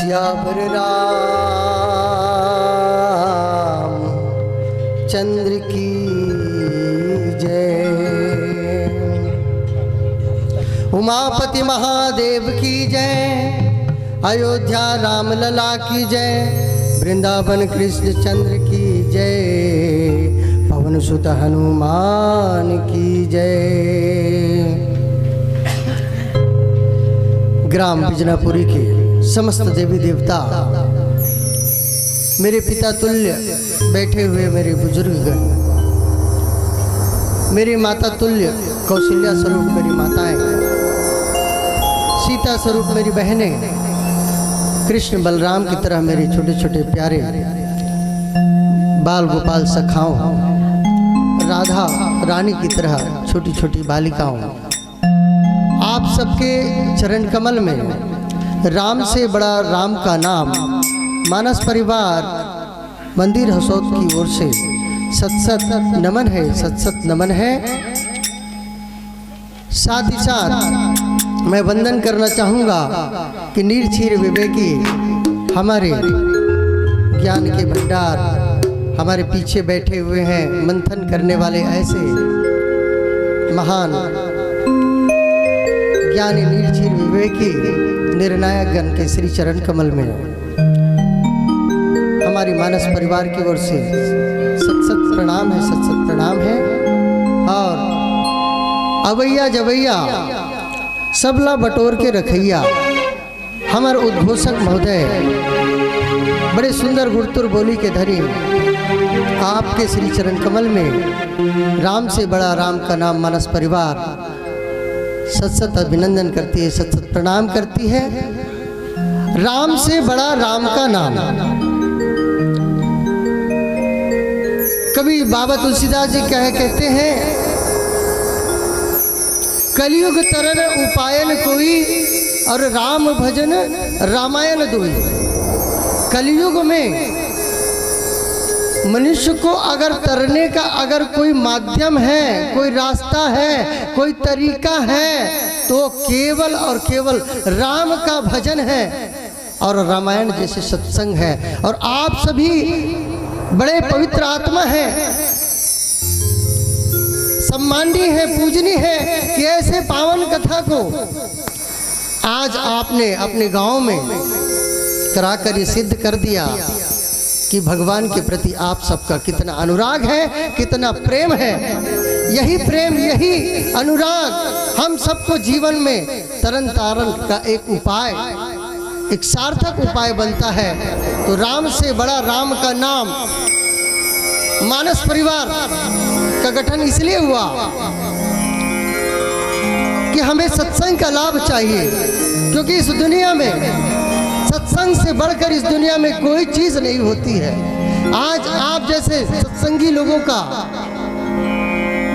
सियावर राम चंद्र की जय। उमापति महादेव की जय। अयोध्या राम लला की जय। वृंदावन कृष्ण चंद्र की जय। पवन सुत हनुमान की जय। ग्राम बिजनापुरी के समस्त देवी देवता, मेरे पिता तुल्य बैठे हुए मेरे बुजुर्गगण, मेरी माता तुल्य कौशल्या स्वरूप मेरी माताएं, सीता स्वरूप मेरी बहनें, कृष्ण बलराम की तरह मेरे छोटे छोटे प्यारे बाल गोपाल सखाओं, राधा रानी की तरह छोटी छोटी बालिकाओं, आप सबके चरण कमल में राम से बड़ा राम का नाम मानस परिवार मंदिर हसौद की ओर से सत सत नमन है, सत सत नमन है। साथ ही साथ मैं वंदन करना चाहूँगा कि नीरछीर विवेकी हमारे ज्ञान के भंडार हमारे पीछे बैठे हुए हैं, मंथन करने वाले ऐसे महान ज्ञानी नीरछीर विवेकी निर्णायक गण के श्री चरण कमल में हमारी मानस परिवार की ओर से सत सत प्रणाम है, सत सत प्रणाम है। और अवैया जवैया सबला बटोर के रखैया हमारे उद्घोषक महोदय बड़े सुंदर गुड़तुर बोली के धनी आपके श्री चरण कमल में राम से बड़ा राम का नाम मानस परिवार सत सत अभिनंदन करती है, सत सत प्रणाम करती है। राम से बड़ा राम का नाम। कभी बाबा तुलसीदास जी कहते हैं, कलयुग तरन उपायन कोई और राम भजन रामायण दोई। कलयुग में मनुष्य को अगर तरने का अगर कोई माध्यम है, कोई रास्ता है, कोई तरीका है तो केवल और केवल राम का भजन है और रामायण जैसे सत्संग है। और आप सभी बड़े पवित्र आत्मा हैं, सम्माननीय है, पूजनीय है कि ऐसे पावन कथा को आज आपने अपने गांव में कराकर ये सिद्ध कर दिया कि भगवान के प्रति आप सबका कितना अनुराग है, कितना प्रेम है। यही प्रेम, यही अनुराग हम सबको जीवन में तरन तारण का एक उपाय, एक सार्थक उपाय बनता है। तो राम से बड़ा राम का नाम मानस परिवार का गठन इसलिए हुआ कि हमें सत्संग का लाभ चाहिए, क्योंकि इस दुनिया में सत्संग से बढ़कर इस दुनिया में कोई चीज नहीं होती है। आज आप जैसे सत्संगी लोगों का,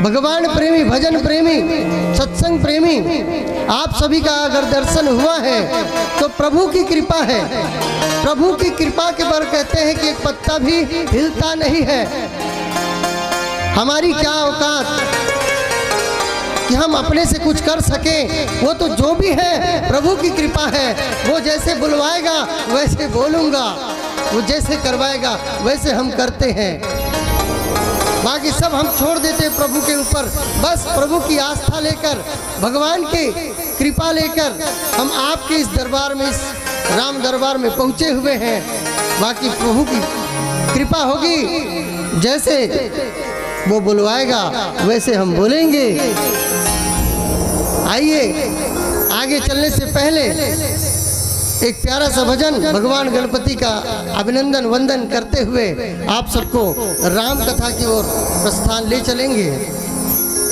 भगवान प्रेमी, भजन प्रेमी, सत्संग प्रेमी आप सभी का अगर दर्शन हुआ है तो प्रभु की कृपा है। प्रभु की कृपा के पर कहते हैं कि एक पत्ता भी हिलता नहीं है। हमारी क्या औकात कि हम अपने से कुछ कर सकें, वो तो जो भी है प्रभु की कृपा है। वो जैसे बुलवाएगा वैसे बोलूँगा, वो जैसे करवाएगा वैसे हम करते हैं। बाकी सब हम छोड़ देते हैं प्रभु के ऊपर। बस प्रभु की आस्था लेकर, भगवान की कृपा लेकर हम आपके इस दरबार में, इस राम दरबार में पहुँचे हुए हैं। बाकी प्रभु की कृपा होगी, जैसे वो बुलवाएगा वैसे हम बोलेंगे। आइए, आगे चलने से पहले एक प्यारा सा भजन भगवान गणपति का अभिनंदन वंदन करते हुए आप सबको राम कथा की ओर प्रस्थान ले चलेंगे।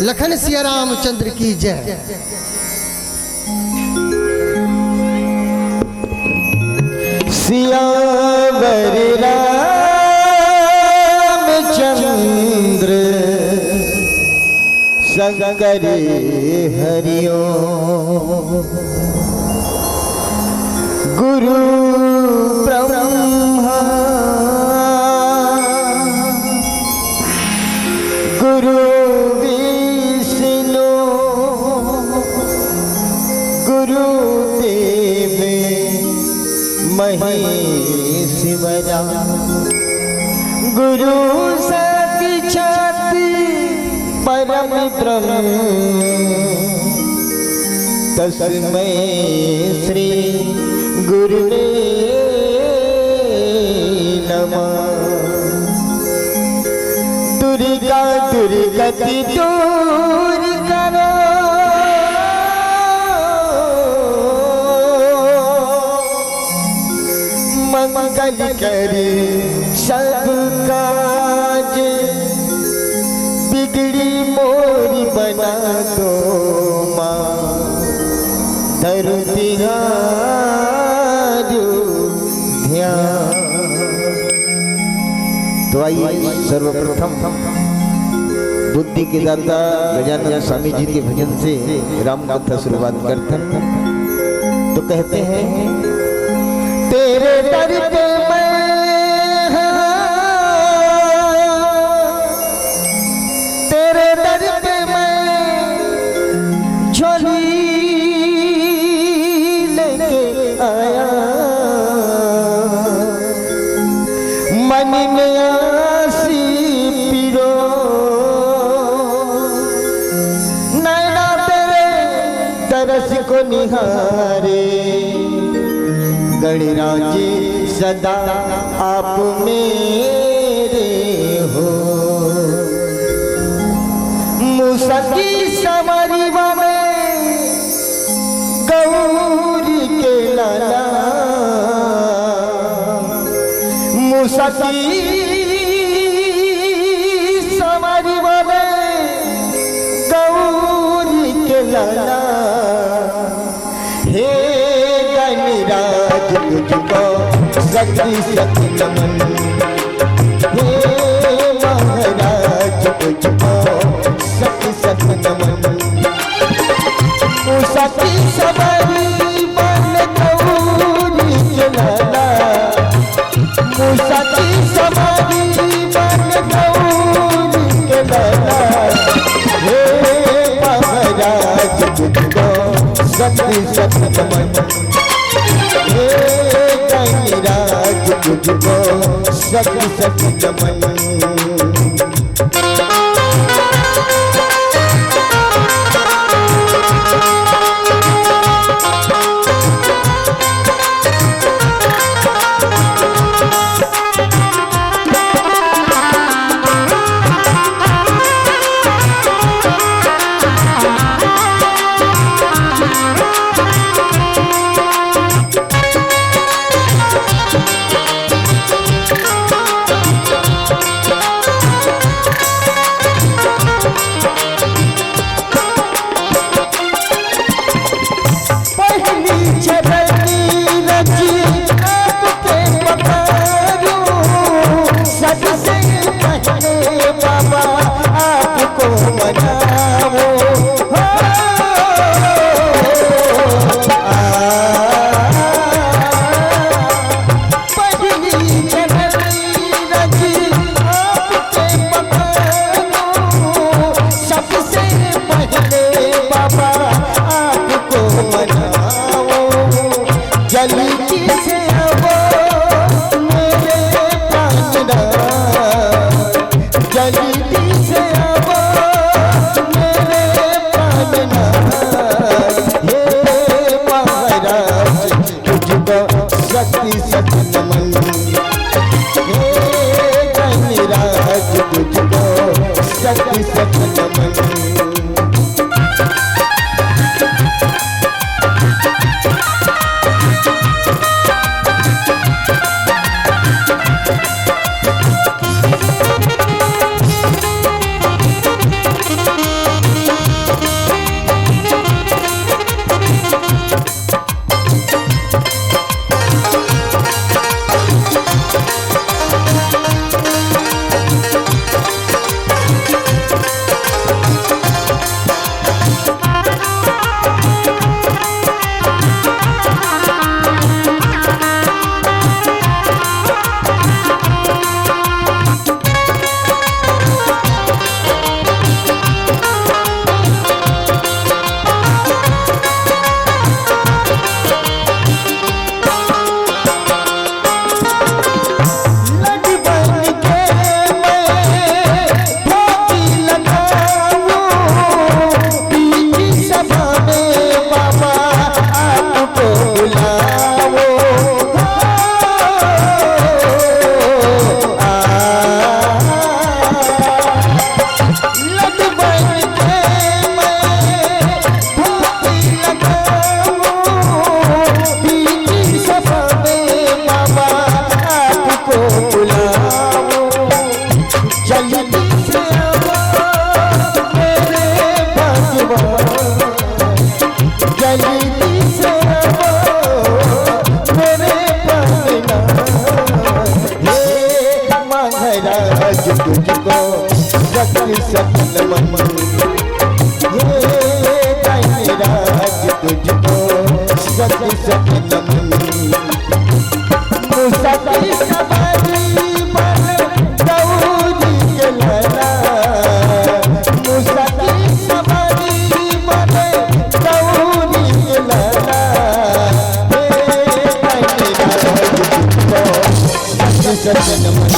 लखन सिया रामचंद्र की जय। सियावर रामचंद्र संगरे हरिओ गुरु ब्रह्मा गुरु विष्णु गुरुदेव महेश्वरा गुरु साक्षात् परम ब्रह्म तस्मै श्री गुरुवे नमः। दुर्गा दुर्गति दूर करो मंगल करे सब काज बिगड़ी मोरी बना दो माँ धरु तिहारो ध्यान। तो आइए सर्वप्रथम बुद्धि के दाता गजानन स्वामी जी के भजन से राम कथा शुरुआत करते हैं। तो कहते हैं तेरे दर पे मैं तेरे दर पे मैं झोली लेके आया मन में आसी पीरो नैना तेरे तरस को निहारे गणराज सदा आप मेरे हो। मुसकी समारी में गौरी के लाला मुसकी समारी में गौरी के लाला हे गणराज तुझको शक्ति शक्ति नमन हे महाराज तुझको शक्ति शक्ति नमन। मुसकी सवारी बन गौरी के लाला मुसकी सवारी बन गौरी के लाला हे महाराज तुझको शक्ति शक्ति नमन हे गणराज तुझको शक्ति शक्ति नमन। जल्दी से मेरे पाना हे महाराज तुझको शक्ति सकल मन हे महाराज तुझको शक्ति सकल मन मुसाफिर सवारी मन गौरी के लना मुसाफिर सवारी मन गौरी के लना हे महाराज तुझको शक्ति सकल मन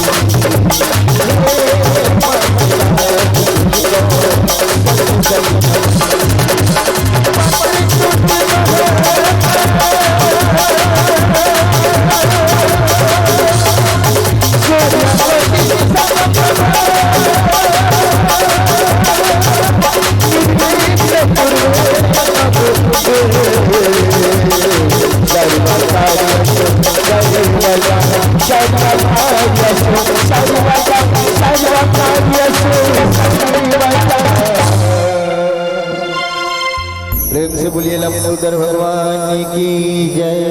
प्रेम से बोलिए लंबोदर भगवान की जय।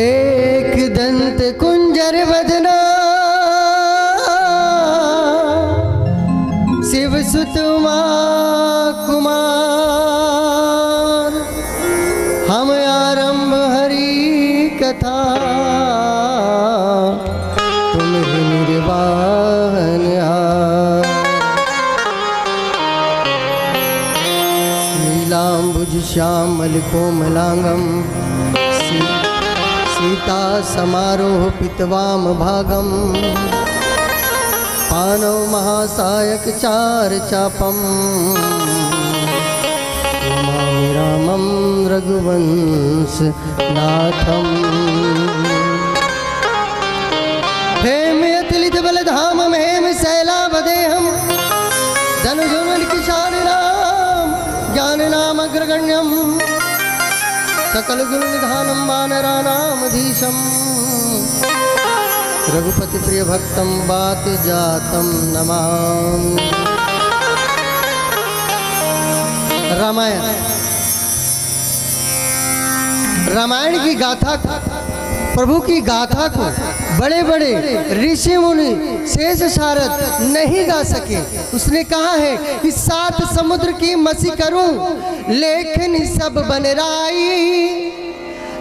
एक दंत कुंजर वदना शिव सुत उमा कुमार हम आरंभ हरि कथा तुम ही निर्वाहन नीलांबुज श्यामल कोमलांगम सीता समारोह पितवाम भागम पानव महासायक चार चापम नमामि रामं रघुवंश नाथम हेम अतुलित बलधाम हेम शैलावदेहम धनुजुमल किशारिणाम ज्ञान नाम अग्रगण्यम सकल गुण निधानम वानरानामधीशम रघुपति प्रिय भक्तम बात जातम नमामि। रामायण की गाथा को, प्रभु की गाथा को बड़े बड़े ऋषि मुनि शेष शारद नहीं गा सके। उसने कहा है कि 7 समुद्र की मसी करूं लेखन सब बनराई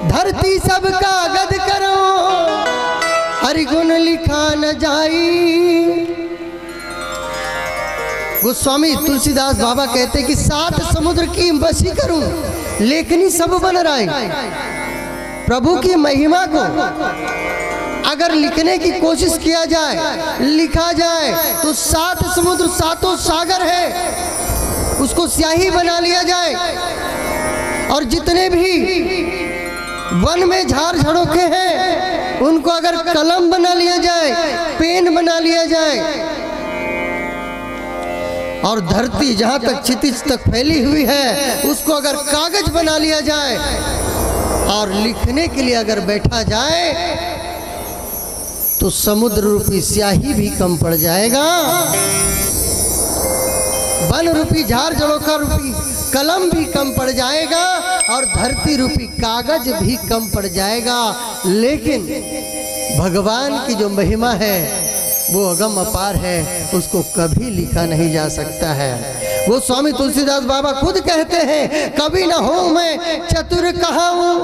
धरती सब कागज करो हरि गुण लिखा न जाई। गोस्वामी तुलसीदास बाबा कहते कि 7 समुद्र की मसी करूं लेखनी सब बनराई। प्रभु की महिमा को अगर लिखने की कोशिश किया जाए लिखा जाए तो 7 समुद्र 7 सागर है उसको स्याही बना लिया जाए और जितने भी वन में झाड़ झड़ोखे हैं उनको अगर कलम बना लिया जाए पेन बना लिया जाए और धरती जहां तक क्षितिज तक फैली हुई है उसको अगर कागज बना लिया जाए और लिखने के लिए अगर बैठा जाए तो समुद्र रूपी स्याही भी कम पड़ जाएगा, वन रूपी झाड़ झड़ोखा रूपी कलम भी कम पड़ जाएगा और धरती रूपी कागज भी कम पड़ जाएगा। लेकिन भगवान की जो महिमा है वो अगम अपार है, उसको कभी लिखा नहीं जा सकता है। वो स्वामी तुलसीदास बाबा खुद कहते हैं कभी न हो मैं चतुर कहाऊं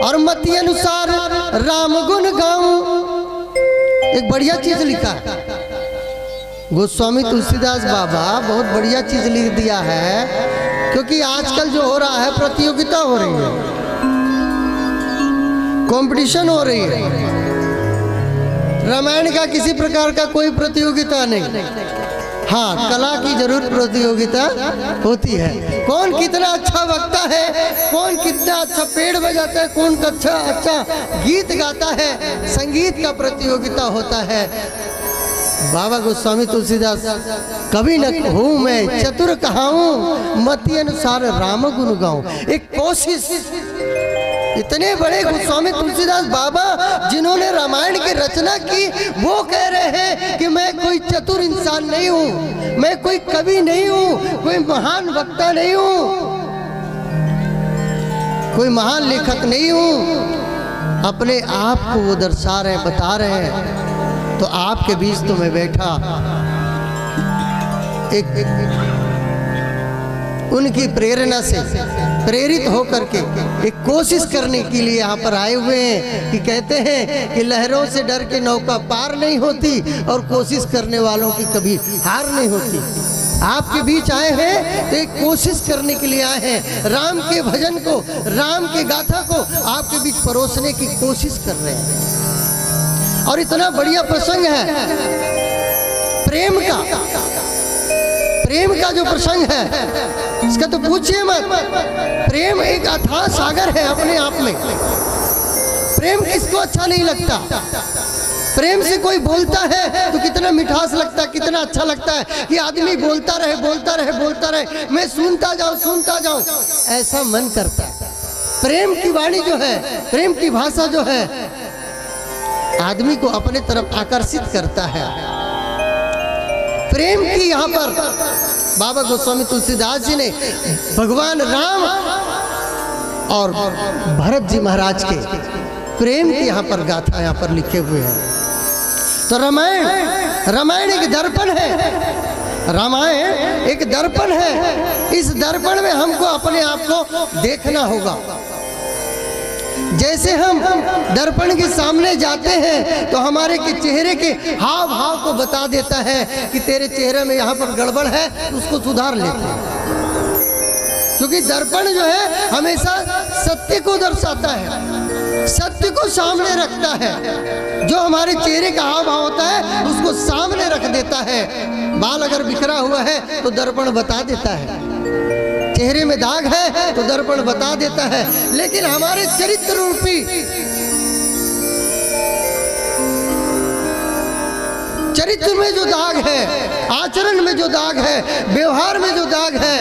और मति अनुसार राम गुण गाऊं। एक बढ़िया चीज लिखा गोस्वामी तुलसीदास बाबा, बहुत बढ़िया चीज लिख दिया है। क्योंकि आजकल जो हो रहा है प्रतियोगिता हो रही है, कंपटीशन हो रही है। रामायण का किसी प्रकार का कोई प्रतियोगिता नहीं, हाँ कला की जरूर प्रतियोगिता होती है। कौन कितना अच्छा वक्ता है, कौन कितना अच्छा पेड़ बजाता है, कौन अच्छा गीत गाता है, संगीत का प्रतियोगिता होता है। बाबा गोस्वामी तुलसीदास कभी न हूँ मैं चतुर कहाऊं मति अनुसार राम गुण गाऊं। एक कोशिश इतने बड़े गोस्वामी तुलसीदास बाबा जिन्होंने रामायण की रचना की, वो कह रहे हैं कि मैं कोई चतुर इंसान नहीं हूँ, मैं कोई कवि नहीं हूँ, कोई महान वक्ता नहीं हूँ, कोई महान लेखक नहीं हूँ। अपने आप को वो दर्शा रहे हैं, बता रहे हैं। तो आपके बीच तो मैं बैठा एक उनकी प्रेरणा से प्रेरित होकर के एक कोशिश करने के लिए यहाँ पर आए हुए हैं कि कहते हैं कि लहरों से डर के नौका पार नहीं होती और कोशिश करने वालों की कभी हार नहीं होती। आपके बीच आए हैं तो एक कोशिश करने के लिए आए हैं, राम के भजन को, राम के गाथा को आपके बीच परोसने की कोशिश कर रहे हैं। और इतना बढ़िया प्रसंग है प्रेम का जो प्रसंग है, इसका तो पूछिए मत। प्रेम एक अथाह सागर है अपने आप में। प्रेम किसको अच्छा नहीं लगता? प्रेम से कोई बोलता है तो कितना मिठास लगता है, कितना अच्छा लगता है कि आदमी बोलता रहे बोलता रहे बोलता रहे, मैं सुनता जाऊं, ऐसा मन करता है। प्रेम की वाणी जो है, प्रेम की भाषा जो है, आदमी को अपने तरफ आकर्षित करता है। प्रेम की यहाँ पर बाबा गोस्वामी तुलसीदास जी ने भगवान राम और भरत जी महाराज के प्रेम की यहाँ पर गाथा यहाँ पर लिखे हुए हैं। तो रामायण एक दर्पण है, रामायण एक दर्पण है। इस दर्पण में हमको अपने आप को देखना होगा। जैसे हम दर्पण के सामने जाते हैं तो हमारे के चेहरे के हाव भाव को बता देता है कि तेरे चेहरे में यहाँ पर गड़बड़ है, उसको सुधार लेते हैं। क्योंकि दर्पण जो है हमेशा सत्य को दर्शाता है, सत्य को सामने रखता है। जो हमारे चेहरे का हाव भाव होता है उसको सामने रख देता है। बाल अगर बिखरा हुआ है तो दर्पण बता देता है, चेहरे में दाग है तो दर्पण बता देता है। लेकिन हमारे चरित्र रूपी चरित्र में जो दाग है, आचरण में जो दाग है, व्यवहार में जो दाग है,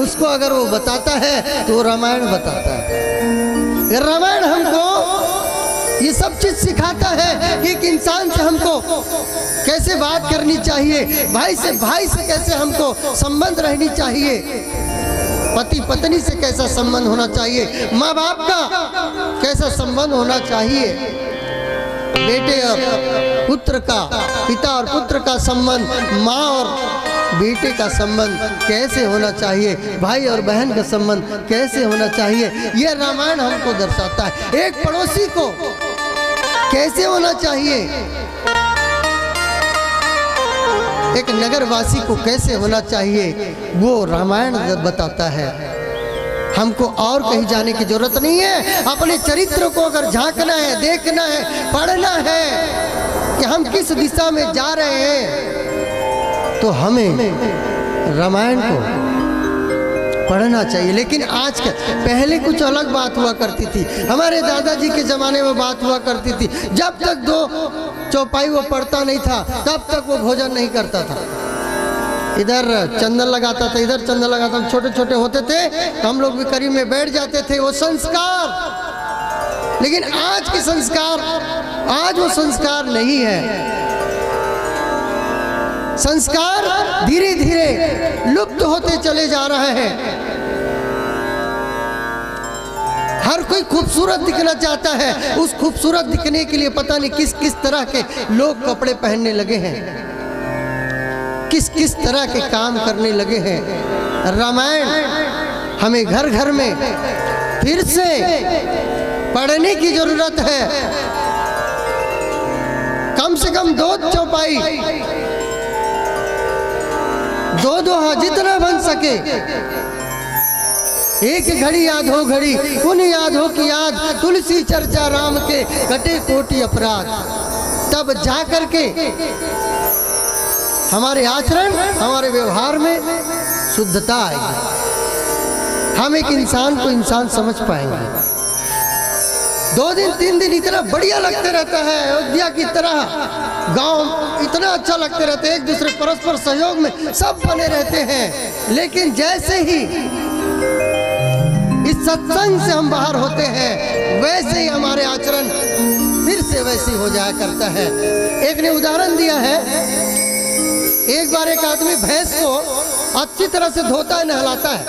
उसको अगर वो बताता है तो रामायण बताता है। रामायण हमको ये सब चीज सिखाता है कि एक इंसान से हमको कैसे बात करनी चाहिए, भाई से कैसे हमको संबंध रहनी चाहिए, पति पत्नी से कैसा संबंध होना चाहिए, माँ बाप का कैसा संबंध होना चाहिए, बेटे और पुत्र का, पिता और पुत्र का संबंध, माँ और बेटे का संबंध कैसे होना चाहिए, भाई और बहन का संबंध कैसे होना चाहिए, यह रामायण हमको दर्शाता है। एक पड़ोसी को कैसे होना चाहिए, एक नगरवासी को कैसे होना चाहिए, वो रामायण बताता है। हमको और कहीं जाने की जरूरत नहीं है। अपने चरित्र को अगर झांकना है, देखना है, पढ़ना है कि हम किस दिशा में जा रहे हैं, तो हमें रामायण को पढ़ना चाहिए। लेकिन आज के पहले कुछ अलग बात हुआ करती थी। हमारे दादाजी के ज़माने में बात हुआ करती थी, जब तक 2 चौपाई वो पढ़ता नहीं था तब तक वो भोजन नहीं करता था। इधर चंदन लगाता था, इधर चंदन लगाता था। छोटे छोटे होते थे तो हम लोग भी करीब में बैठ जाते थे। वो संस्कार, लेकिन आज के संस्कार, आज वो संस्कार नहीं है। संस्कार धीरे धीरे लुप्त होते चले जा रहे हैं। हर कोई खूबसूरत दिखना चाहता है। उस खूबसूरत दिखने के लिए पता नहीं किस किस तरह के लोग कपड़े पहनने लगे हैं, किस किस तरह के काम करने लगे हैं। रामायण हमें घर घर में फिर से पढ़ने की जरूरत है। कम से कम 2 चौपाई, 2 जितना बन सके। एक घड़ी याद हो घड़ी, उन याद हो की याद, तुलसी चर्चा राम के कटे कोटि अपराध। तब जा कर के हमारे आचरण, हमारे व्यवहार में शुद्धता आएगी। हम एक इंसान को इंसान समझ पाएंगे। 2 दिन 3 दिन इतना बढ़िया लगते रहता है, अयोध्या की तरह गांव इतना अच्छा लगते रहते हैं, एक दूसरे परस्पर सहयोग में सब बने रहते हैं। लेकिन जैसे ही इस सत्संग से हम बाहर होते हैं, वैसे ही हमारे आचरण फिर से वैसे हो जाया करता है। एक ने उदाहरण दिया है, एक बार एक आदमी भैंस को अच्छी तरह से धोता है, नहलाता है।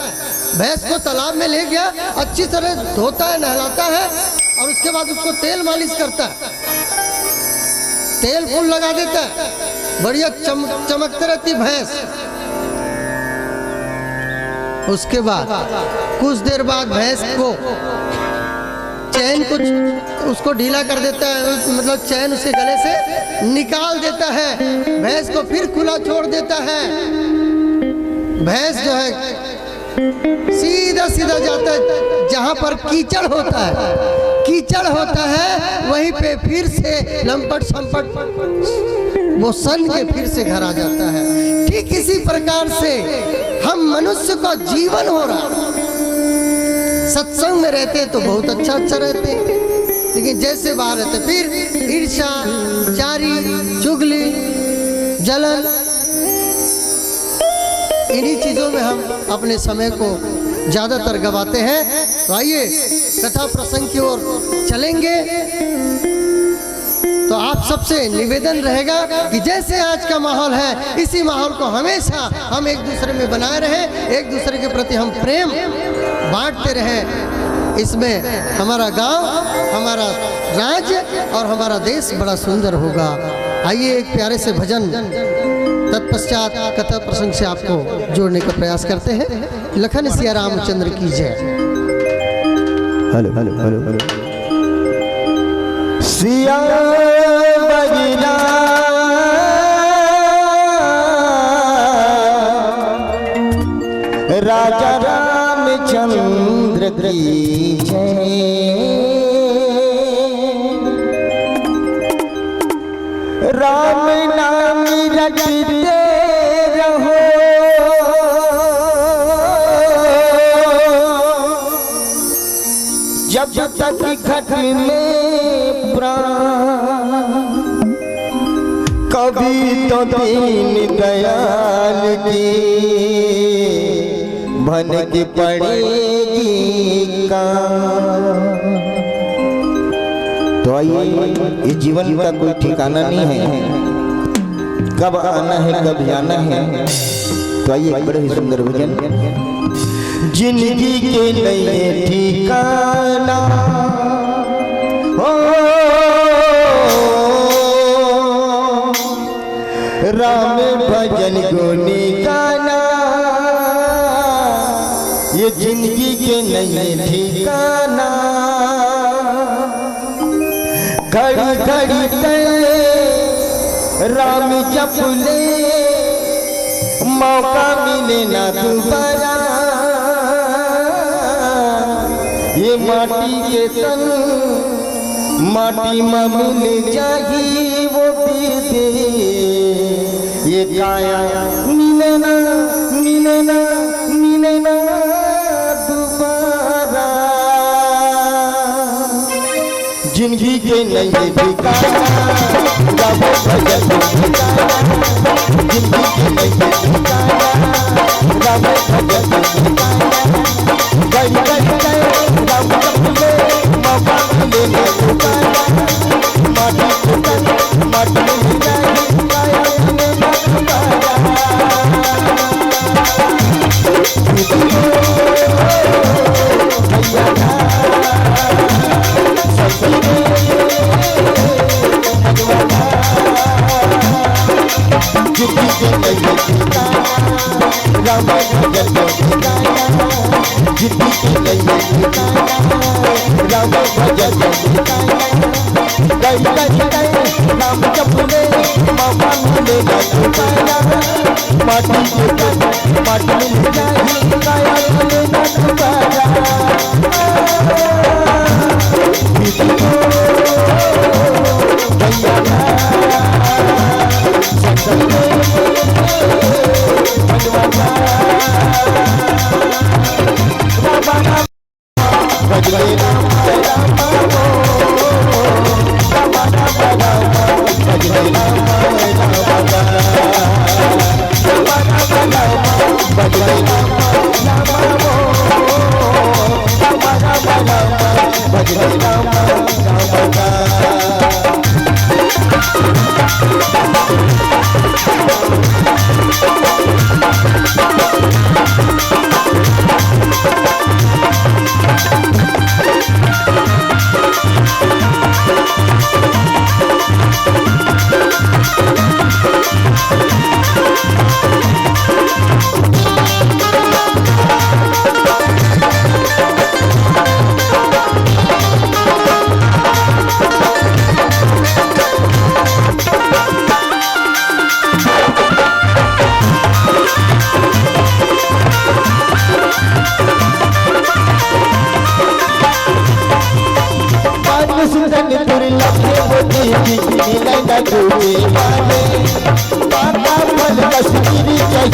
भैंस को तालाब में ले गया, अच्छी तरह धोता है, नहलाता है और उसके बाद उसको तेल मालिश करता है, तेल फूल लगा देता है, बढ़िया चमकते रहती भैंस। उसके बाद कुछ देर बाद भैंस को चैन कुछ उसको ढीला कर देता है, मतलब चैन उसके गले से निकाल देता है, भैंस को फिर खुला छोड़ देता है। भैंस जो है सीधा सीधा जाता है जहां पर कीचड़ होता है, कीचड़ होता है वहीं पे फिर से लंपट संपट वो सन के फिर से घर आ जाता है। ठीक इसी प्रकार से हम मनुष्य का जीवन हो रहा। सत्संग में रहते हैं तो बहुत अच्छा रहते हैं, लेकिन जैसे बाहर रहते फिर ईर्ष्या, जारी, चुगली, जलन, इन्हीं चीजों में हम अपने समय को ज्यादातर गवाते हैं। तो आइए कथा प्रसंग की ओर चलेंगे। तो आप सबसे निवेदन रहेगा कि जैसे आज का माहौल है, इसी माहौल को हमेशा हम एक दूसरे में बनाए रहें, एक दूसरे के प्रति हम प्रेम बांटते रहें। इसमें हमारा गांव, हमारा राज्य और हमारा देश बड़ा सुंदर होगा। आइए एक प्यारे से भजन, तत्पश्चात कथा प्रसंग से आपको जोड़ने का प्रयास करते हैं। लखन सिया रामचंद्र की जय। Hello hello hello hello. Siya बजना राजा रामचंद्र की जय। राम नाम रटते रहो, जब तक घट में प्राण, कभी तो दीन दयाल की भनक पड़ेगी का। तो आइए, इस जीवन का कोई ठिकाना नहीं है, कब आना है कब जाना है। तो आइए एक बड़े ही सुंदर भजन, जिंदगी के नए ठिकाना हो राम भजन गुनी गाना। ये जिंदगी के नए ठिकाना, घड़ी घड़ी तय राम जप ले, मौका मिले ना दोबारा। ये माटी के तन माटी में मिल जाही वो दे, ये काया मिले ना मिले ना मिले ना दोबारा। जिंदगी के नए ठिकाना, गावो भजन ठिकाना। जिंदगी के नए ठिकाना, गावो भजन ठिकाना। गई गई गई राम जपले, मौका मिले ना दोबारा। माटी के तन माटी मिल जाए, काया मिले ना दोबारा। राम भजन गाया, जिंदगी के नए ठिकाना, राम भजन गाया। गई गई गई राम जपले, मौका मिले ना दोबारा। माटी के तन माटी मिल जाए, काया मिले ना दोबारा। Bye.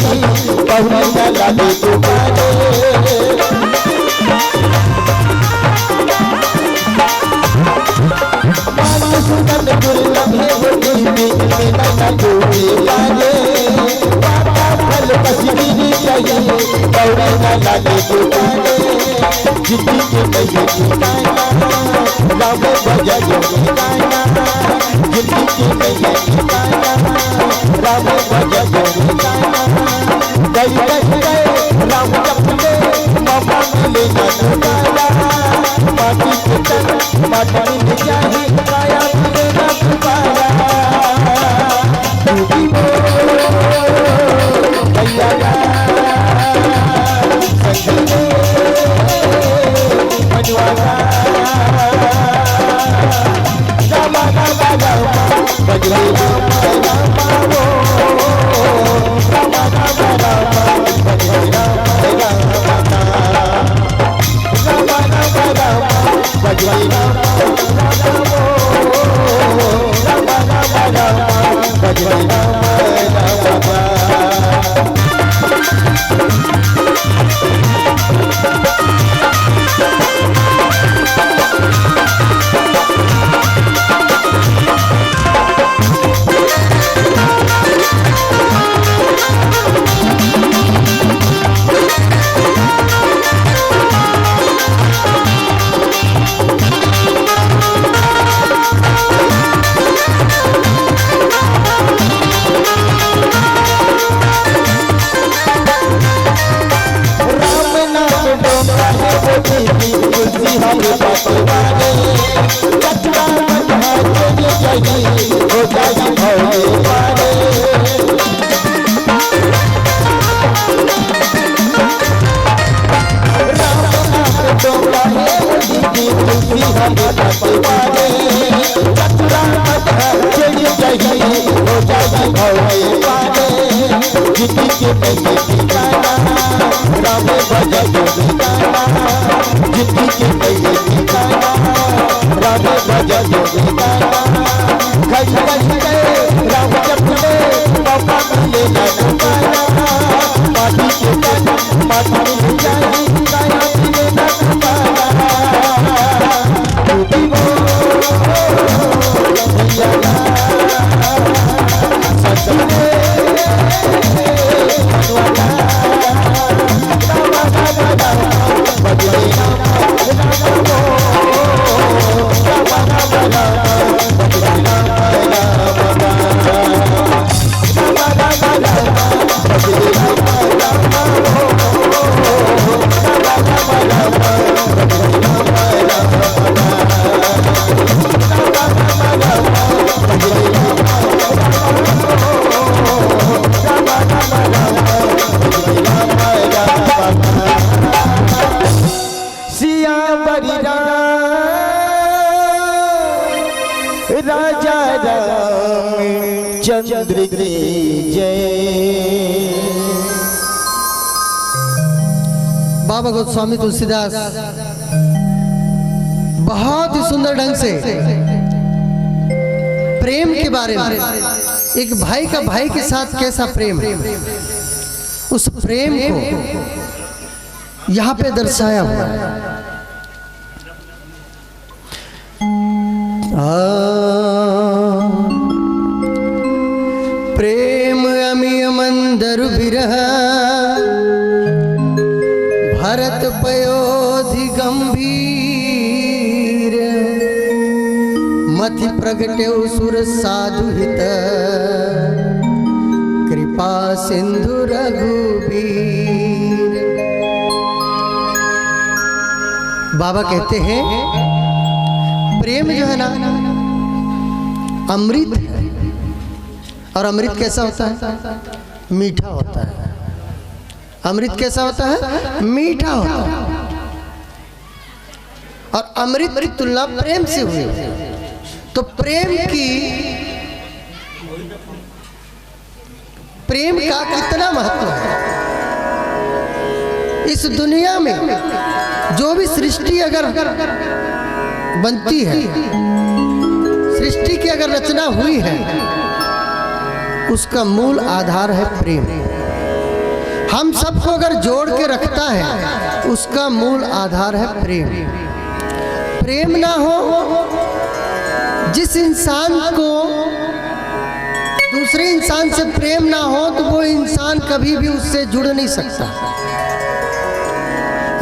जाही बहुरी न लागे दुबारे सुनन दुर्लभ है वो में न जोड़े लागे बाबा फल कश्मीरी चाहिए बहुरी न लागे दुबारे जिंदगी के नहीं ठिकाना राम भजा ठिकाना जिंदगी के नहीं ठिकाना राम भजा ठिकाना गए राम जपले मौका मिले न दोबारा माटी के तन माटी में जाही काया मिले न दोबारा डूबी भैया संगले बजवाना रामा रामा रामा बजवे रामा रामा वो रामा रामा रामा बजवे रामा रामा रामा रामा रामा बजवे रामा रामा वो रामा रामा रामा बजवे रामा रामा राजा रामचंद्र की जय। बाबा गोस्वामी तुलसीदास बहुत ही सुंदर ढंग से प्रेम के बारे में, एक भाई का भाई के साथ कैसा प्रेम, उस प्रेम को यहाँ पे दर्शाया हुआ है। प्रेम अमिय मंदर विरह भरत पयोधि गंभीर मति प्रगटे सुर साधु हित कृपा सिंधु रघुबीर। बाबा कहते हैं प्रेम जो है ना अमृत है, और अमृत कैसा होता है? मीठा होता है। अमृत कैसा होता है? मीठा होता है। और अमृत की तुलना प्रेम से हुई, तो प्रेम का कितना महत्व है इस दुनिया में। जो भी सृष्टि अगर बनती है, सृष्टि की अगर रचना हुई है, उसका मूल आधार है प्रेम। हम सबको अगर जोड़ के रखता है उसका मूल आधार है प्रेम। प्रेम ना हो, जिस इंसान को दूसरे इंसान से प्रेम ना हो तो वो इंसान कभी भी उससे जुड़ नहीं सकता।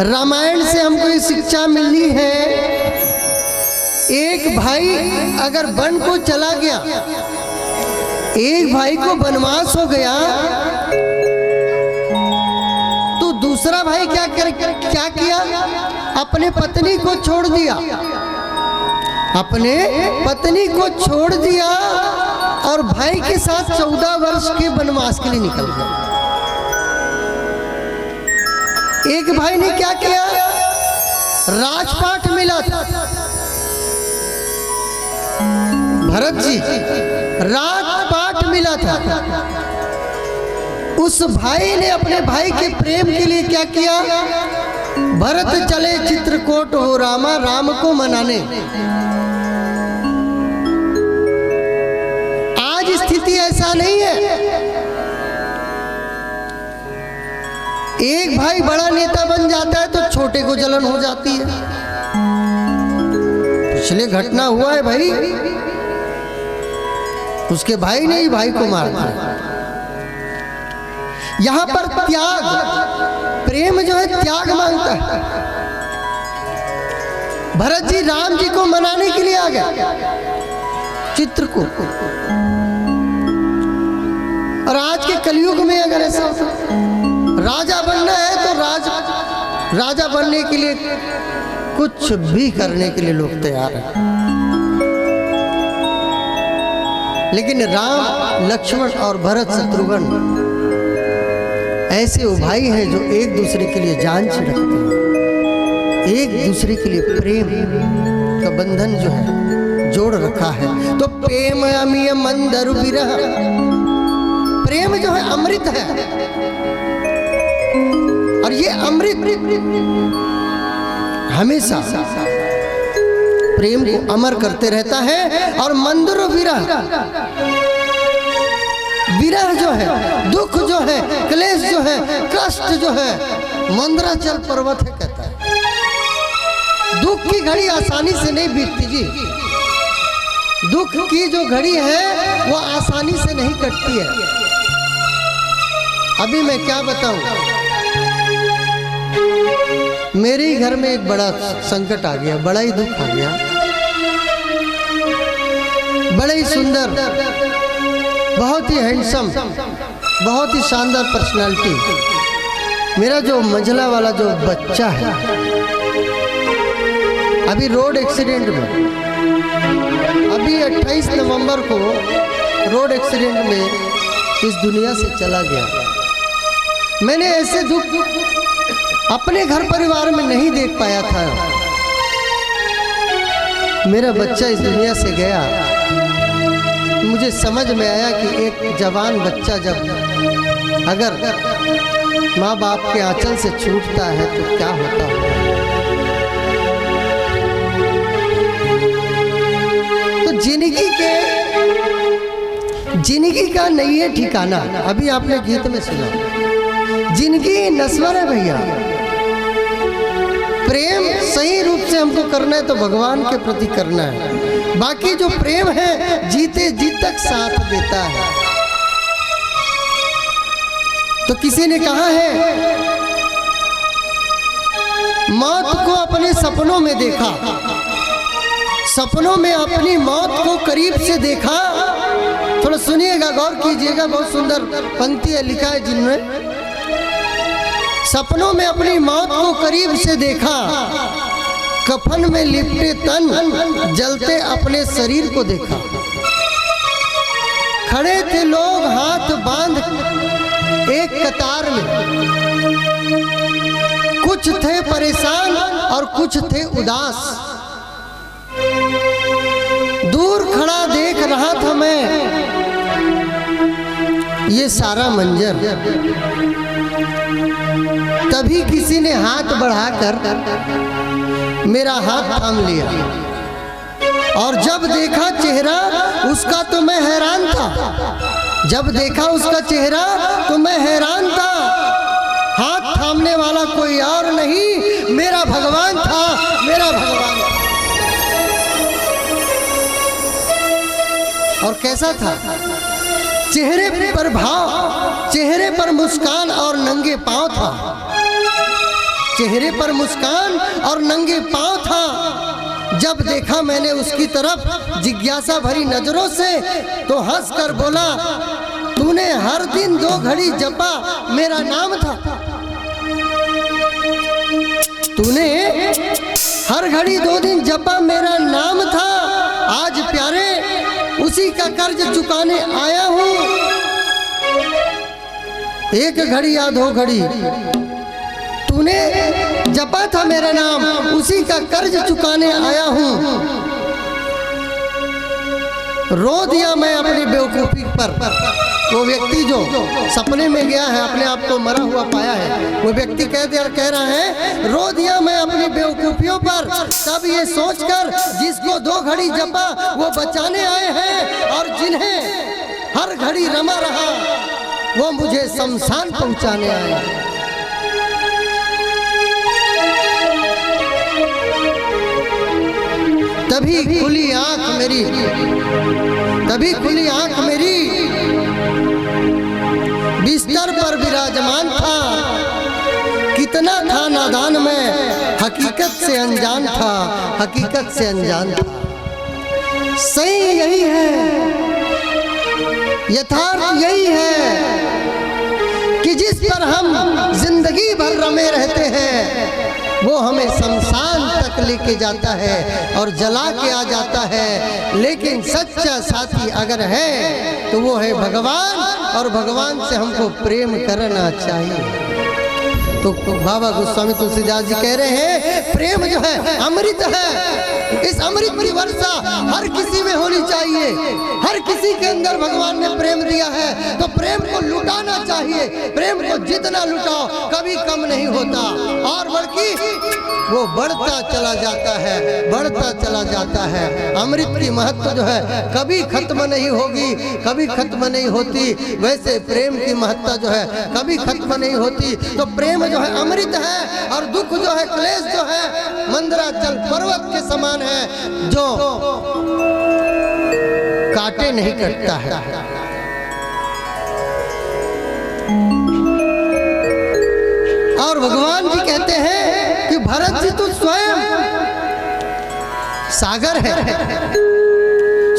रामायण से हमको ये शिक्षा मिली है, एक भाई अगर वन को चला गया, एक भाई को वनवास हो गया, तो दूसरा भाई क्या किया? अपने पत्नी को छोड़ दिया, अपने पत्नी को छोड़ दिया और भाई के साथ 14 वर्ष के वनवास के लिए निकल गया। एक भाई ने क्या किया? राजपाट मिला था, भरत जी राजपाट मिला था। उस भाई ने अपने भाई के प्रेम के लिए क्या किया? भरत चले चित्रकूट हो रामा, राम को मनाने। आज स्थिति ऐसा नहीं है, एक भाई बड़ा नेता बन जाता है तो छोटे को जलन हो जाती है। पिछले घटना हुआ है भाई, उसके भाई ने ही भाई को मार दिया। यहां पर त्याग, प्रेम जो है त्याग मांगता है। भरत जी राम जी को मनाने के लिए आ गया चित्रकूट, और आज के कलयुग में अगर ऐसा होता, राजा बनना है तो राजा बनने के लिए कुछ भी करने के लिए लोग तैयार हैं। लेकिन राम, लक्ष्मण और भरत शत्रुघ्न ऐसे वो भाई हैं जो एक दूसरे के लिए जान छिड़कते हैं, एक दूसरे के लिए प्रेम का बंधन जो है जोड़ रखा है। तो प्रेम अमिय मंदरु विरह, प्रेम जो है अमृत है, और ये अमृत हमेशा प्रेम को अमर करते रहता है। और मंदरु विरह, विरह जो है, दुख जो है, क्लेश जो है, कष्ट जो है, मंदराचल पर्वत है कहता है। दुख की घड़ी आसानी से नहीं बीतती जी, दुख की जो घड़ी है वो आसानी से नहीं कटती है। अभी मैं क्या बताऊं, मेरे ही घर में एक बड़ा संकट आ गया, बड़ा ही दुख आ गया। बड़ा ही सुंदर, बहुत ही हैंडसम, बहुत ही शानदार पर्सनालिटी मेरा जो मंझला वाला जो बच्चा है, अभी रोड एक्सीडेंट में, अभी 28 नवंबर को रोड एक्सीडेंट में इस दुनिया से चला गया। मैंने ऐसे दुख अपने घर परिवार में नहीं देख पाया था। मेरा बच्चा इस दुनिया से गया, मुझे समझ में आया कि एक जवान बच्चा जब अगर माँ बाप के आंचल से छूटता है तो क्या होता है। तो जिंदगी का नहीं है ठिकाना। अभी आपने गीत में सुना, जिंदगी नश्वर है भैया। प्रेम सही रूप से हमको करना है तो भगवान के प्रति करना है। बाकी जो प्रेम है जीते जी तक साथ देता है। तो किसी ने कहा है, मौत को अपने सपनों में देखा, सपनों में अपनी मौत को करीब से देखा। थोड़ा सुनिएगा, गौर कीजिएगा, बहुत सुंदर पंक्ति है, लिखा है जिनमें, सपनों में अपनी मौत को करीब से देखा, कफन में लिपटे तन जलते अपने शरीर को देखा। खड़े थे लोग हाथ बांध एक कतार में, कुछ थे परेशान और कुछ थे उदास। दूर खड़ा देख रहा था मैं ये सारा मंजर। तभी किसी ने हाथ बढ़ाकर मेरा हाथ थाम लिया, और जब देखा चेहरा उसका तो मैं हैरान था। जब देखा उसका चेहरा तो मैं हैरान था। कैसा था? चेहरे पर भाव, चेहरे पर मुस्कान और नंगे पांव था। चेहरे पर मुस्कान और नंगे पांव था। जब देखा मैंने उसकी तरफ जिज्ञासा भरी नजरों से, तो हंसकर बोला, तूने हर दिन 2 घड़ी जपा मेरा नाम था। तूने हर घड़ी 2 दिन जपा मेरा नाम था। आज प्यारे उसी का कर्ज चुकाने आया हूँ। 1 घड़ी या 2 घड़ी तूने जपा था मेरा नाम, उसी का कर्ज चुकाने आया हूँ। रो दिया मैं अपनी बेवकूफी पर। वो व्यक्ति जो सपने में गया है, अपने आप को मरा हुआ पाया है, वो व्यक्ति कह रहा है, रो दिया मैं अपनी बेवकूफियों पर। तब ये सोचकर जिसको 2 घड़ी जपा वो बचाने आए हैं, और जिन्हें हर घड़ी रमा रहा वो मुझे शमशान पहुंचाने आए हैं। तभी खुली आंख मेरी, तभी खुली आंख मेरी। बिस्तर पर विराजमान था, कितना था नादान मैं, हकीकत से अनजान था, हकीकत से अनजान था। सही यही है, यथार्थ यही है कि जिस पर हम जिंदगी भर रमे रहते हैं वो हमें शमशान तक लेके जाता है और जला के आ जाता है। लेकिन सच्चा साथी अगर है तो वो है भगवान, और भगवान से हमको प्रेम करना चाहिए। तो बाबा गोस्वामी तुलसीदास जी कह रहे हैं, प्रेम जो है अमृत है। इस अमृत की वर्षा हर किसी में होनी चाहिए। हर किसी के अंदर भगवान ने प्रेम दिया है, तो प्रेम को लुटाना चाहिए। प्रेम को जितना लुटाओ कभी कम नहीं होता, और बल्कि वो बढ़ता चला जाता है, बढ़ता चला जाता है। अमृत की महत्व जो है कभी खत्म नहीं होगी, कभी खत्म नहीं होती। वैसे प्रेम की महत्ता जो है कभी खत्म नहीं होती। तो प्रेम जो है अमृत है, और दुख जो है, क्लेश जो है, मंदराचल पर्वत के समान है, जो काटे नहीं कटता है। और भगवान जी कहते हैं कि भरत जी तो स्वयं सागर है,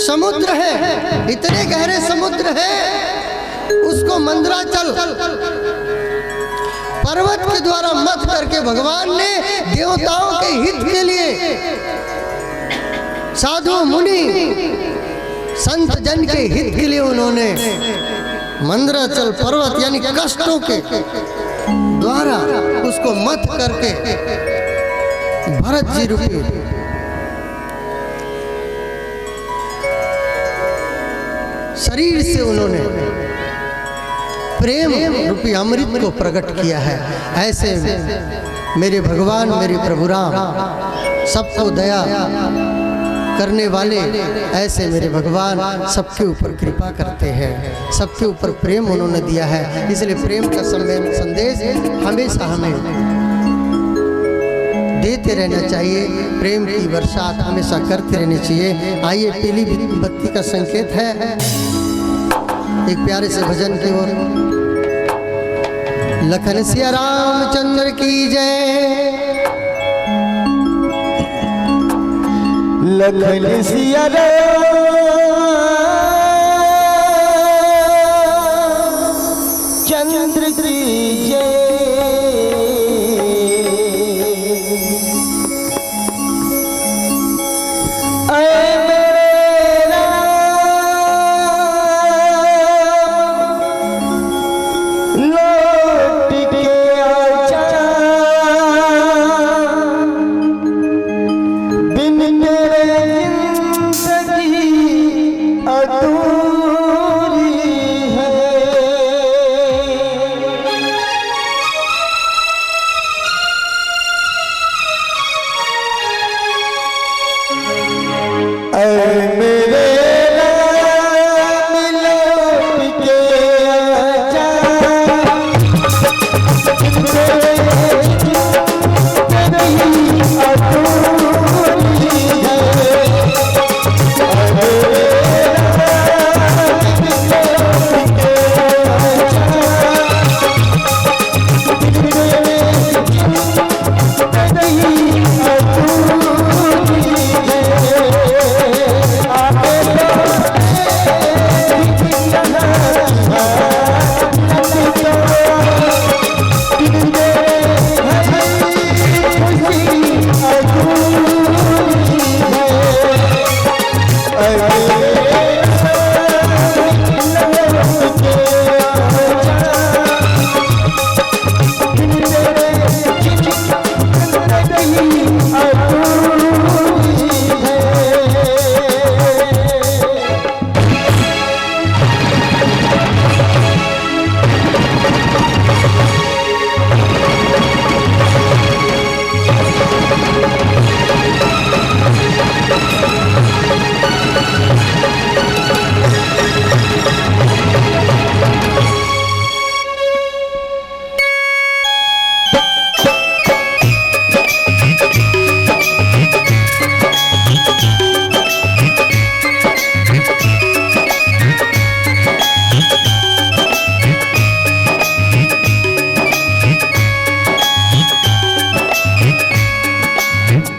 समुद्र है, इतने गहरे समुद्र है, उसको मंदराचल पर्वत के द्वारा मत करके भगवान ने देवताओं के हित के लिए, साधु मुनि संत जन के हित के लिए उन्होंने मंदराचल पर्वत यानी कष्टों के द्वारा उसको मत करके भरत जी रूपी शरीर से उन्होंने प्रेम रूपी अमृत को प्रकट किया है। ऐसे मेरे भगवान, मेरे प्रभु राम सबको दया करने वाले, ऐसे मेरे भगवान सबके ऊपर कृपा करते हैं, सबके ऊपर प्रेम उन्होंने दिया है। इसलिए प्रेम का संदेश हमेशा हमें देते रहना चाहिए। प्रेम की बरसात हमेशा करते रहनी चाहिए। आइए, पीली बत्ती का संकेत है एक प्यारे से भजन की ओर। लखन सिया रामचंद्र की जय, लखन सिया चंद्र की जय।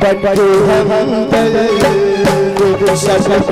बड़े हम दल शब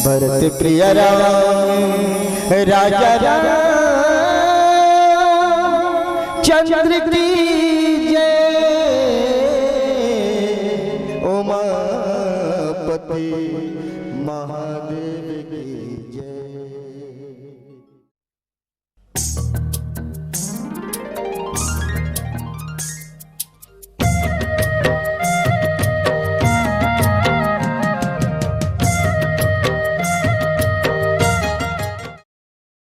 भरत प्रिय राम राजा राम चंद्र की जय उमापति महादेव की जय।